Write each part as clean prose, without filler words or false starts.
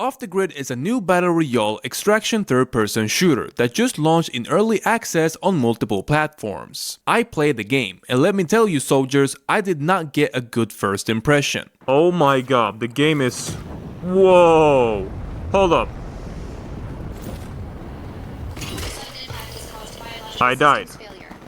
Off the Grid is a new battle royale extraction third-person shooter that just launched in early access on multiple platforms. I played the game, and let me tell you soldiers, I did not get a good first impression. Oh my god, the game is... Whoa! Hold up. I died.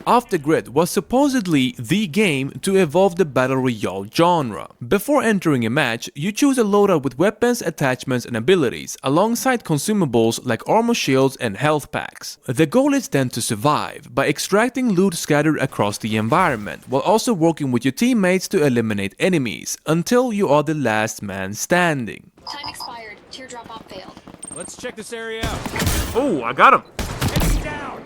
Off the Grid was supposedly the game to evolve the battle royale genre. Before entering a match, you choose a loadout with weapons, attachments, and abilities, alongside consumables like armor shields and health packs. The goal is then to survive by extracting loot scattered across the environment, while also working with your teammates to eliminate enemies, until you are the last man standing. Time expired. Teardrop op failed. Let's check this area out. Oh, I got him! Enemy down!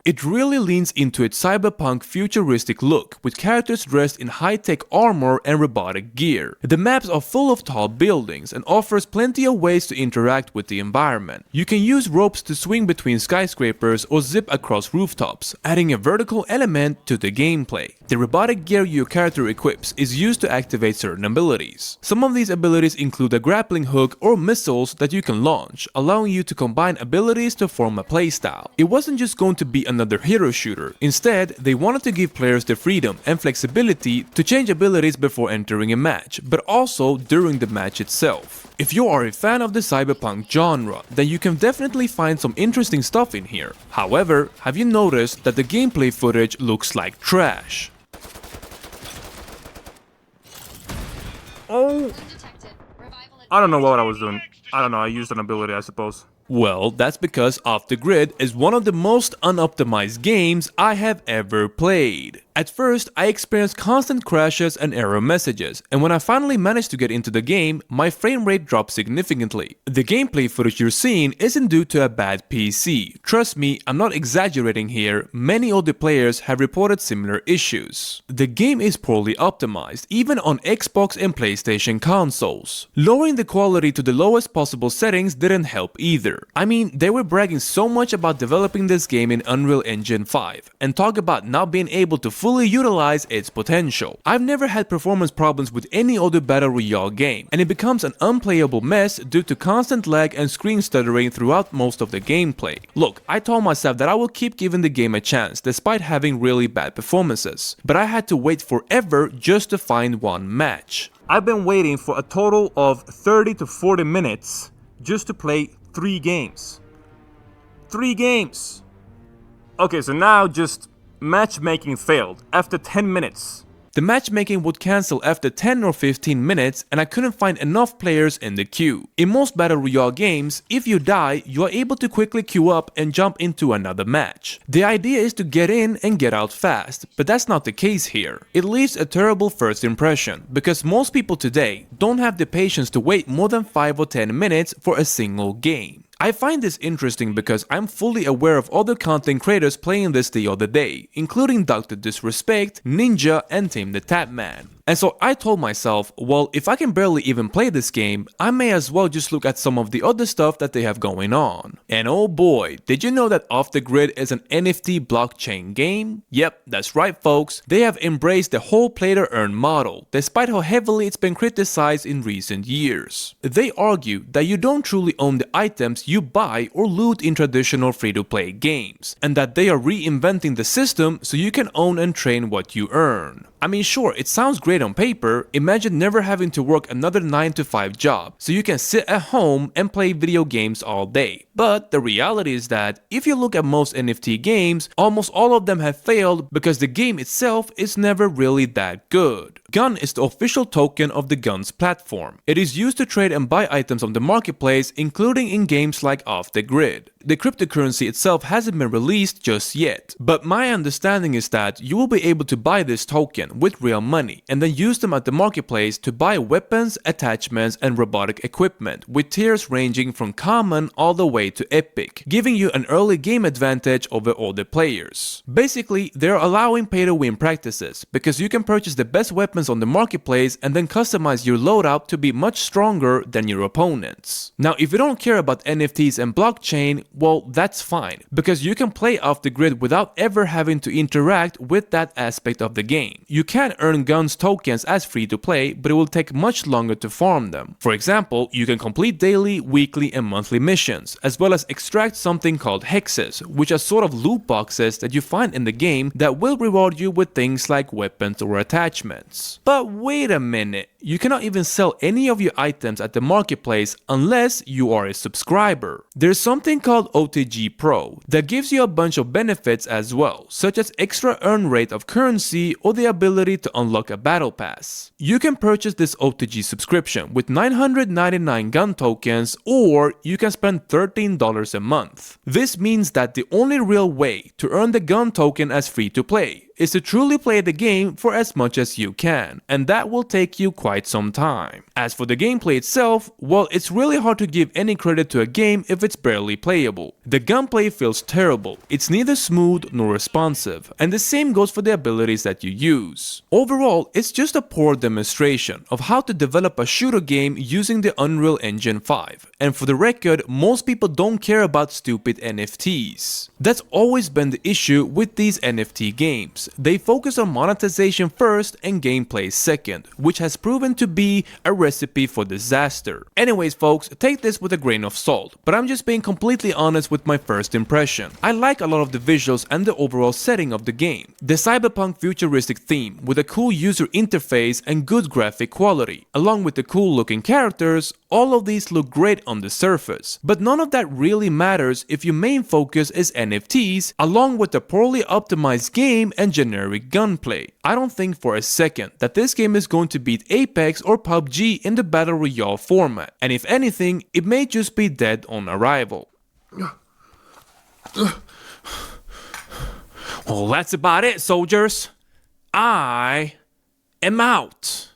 It really leans into its cyberpunk futuristic look, with characters dressed in high-tech armor and robotic gear. The maps are full of tall buildings and offers plenty of ways to interact with the environment. You can use ropes to swing between skyscrapers or zip across rooftops, adding a vertical element to the gameplay. The robotic gear your character equips is used to activate certain abilities. Some of these abilities include a grappling hook or missiles that you can launch, allowing you to combine abilities to form a playstyle. It wasn't just going to be another hero shooter. Instead, they wanted to give players the freedom and flexibility to change abilities before entering a match, but also during the match itself. If you are a fan of the cyberpunk genre, then you can definitely find some interesting stuff in here. However, have you noticed that the gameplay footage looks like trash? Oh! I don't know what I was doing. I don't know, I used an ability, I suppose. Well, that's because Off the Grid is one of the most unoptimized games I have ever played. At first, I experienced constant crashes and error messages, and when I finally managed to get into the game, my frame rate dropped significantly. The gameplay footage you're seeing isn't due to a bad PC. Trust me, I'm not exaggerating here, many other players have reported similar issues. The game is poorly optimized, even on Xbox and PlayStation consoles. Lowering the quality to the lowest possible settings didn't help either. I mean, they were bragging so much about developing this game in Unreal Engine 5, and talk about not being able to fully utilize its potential. I've never had performance problems with any other battle royale game, and it becomes an unplayable mess due to constant lag and screen stuttering throughout most of the gameplay. Look, I told myself that I will keep giving the game a chance despite having really bad performances, but I had to wait forever just to find one match. I've been waiting for a total of 30 to 40 minutes just to play 3 games. 3 games! Okay, so now just matchmaking failed after 10 minutes. The matchmaking would cancel after 10 or 15 minutes, and I couldn't find enough players in the queue. In most battle royale games, if you die, you are able to quickly queue up and jump into another match. The idea is to get in and get out fast, but that's not the case here. It leaves a terrible first impression, because most people today don't have the patience to wait more than 5 or 10 minutes for a single game. I find this interesting because I'm fully aware of other content creators playing this the other day, including Dr. Disrespect, Ninja, and Tim the Tapman. And so I told myself, well, if I can barely even play this game, I may as well just look at some of the other stuff that they have going on. And oh boy, did you know that Off the Grid is an NFT blockchain game? Yep, that's right folks, they have embraced the whole play to earn model, despite how heavily it's been criticized in recent years. They argue that you don't truly own the items you buy or loot in traditional free-to-play games, and that they are reinventing the system so you can own and train what you earn. I mean, sure, it sounds great on paper. Imagine never having to work another 9-to-5 job, so you can sit at home and play video games all day. But the reality is that if you look at most NFT games, almost all of them have failed because the game itself is never really that good. Gun is the official token of the Guns platform. It is used to trade and buy items on the marketplace, including in games like Off the Grid. The cryptocurrency itself hasn't been released just yet, but my understanding is that you will be able to buy this token with real money and then use them at the marketplace to buy weapons, attachments, and robotic equipment, with tiers ranging from common all the way to epic, giving you an early game advantage over other players. Basically, they're allowing pay-to-win practices, because you can purchase the best weapons on the marketplace and then customize your loadout to be much stronger than your opponents. Now, if you don't care about NFTs and blockchain, well, that's fine, because you can play off the grid without ever having to interact with that aspect of the game. You can earn guns tokens as free to play, but it will take much longer to farm them. For example, you can complete daily, weekly, and monthly missions, as well as extract something called hexes, which are sort of loot boxes that you find in the game that will reward you with things like weapons or attachments. But wait a minute, you cannot even sell any of your items at the marketplace unless you are a subscriber. There's something called OTG Pro that gives you a bunch of benefits as well, such as extra earn rate of currency or the ability to unlock a battle pass. You can purchase this OTG subscription with 999 gun tokens, or you can spend $13 a month. This means that the only real way to earn the gun token as free to play is to truly play the game for as much as you can, and that will take you quite some time. As for the gameplay itself, well, it's really hard to give any credit to a game if it's barely playable. The gunplay feels terrible, it's neither smooth nor responsive, and the same goes for the abilities that you use. Overall, it's just a poor demonstration of how to develop a shooter game using the Unreal Engine 5, and for the record, most people don't care about stupid NFTs. That's always been the issue with these NFT games. They focus on monetization first and gameplay second, which has proven to be a recipe for disaster. Anyways folks, take this with a grain of salt, but I'm just being completely honest with my first impression. I like a lot of the visuals and the overall setting of the game. The cyberpunk futuristic theme with a cool user interface and good graphic quality, along with the cool looking characters, all of these look great on the surface. But none of that really matters if your main focus is NFTs, along with the poorly optimized game and generic gunplay. I don't think for a second that this game is going to beat Apex or PUBG in the Battle Royale format, and if anything, it may just be dead on arrival. Well, that's about it, soldiers. I am out.